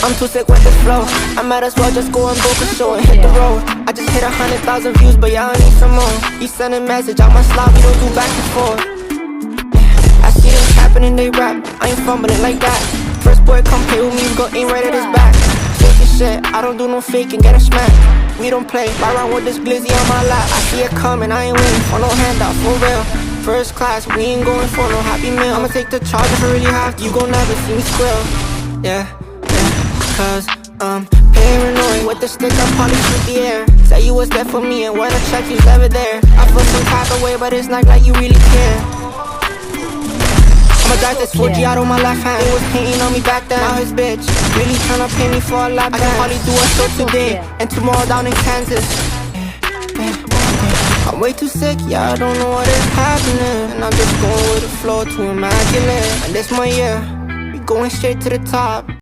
I'm too sick with this flow. I might as well just go and book a show and hit the road. I just hit 100,000 views, but y'all need some more. You send a message, I must slide, we don't do back and forth. I see them capping and they rap, I ain't fumbling like that. First boy come play with me, we gon' aim right at his back. Fake this shit, I don't do no faking, get a smack. We don't play, ride around with this glizzy on my lap. I see it coming, I ain't waiting for no handout, for real. First class, we ain't going for no happy meal. I'ma take the charge if I really have to, you gon' never see me squeal. Yeah, cause I'm paranoid. With the stick, I probably shoot the air. Say you was there for me and when I check, you's never there. I feel some type of way, but it's not like you really care. I'ma drive this 4G out on my left hand. He was hating on me back then, now his bitch really tryna pay me for a lap dance. I can probably do a show today and tomorrow down in Kansas. I'm way too sick, yeah, I don't know what is happening. And I'm just going with the flow, too immaculate. And this my year, we going straight to the top.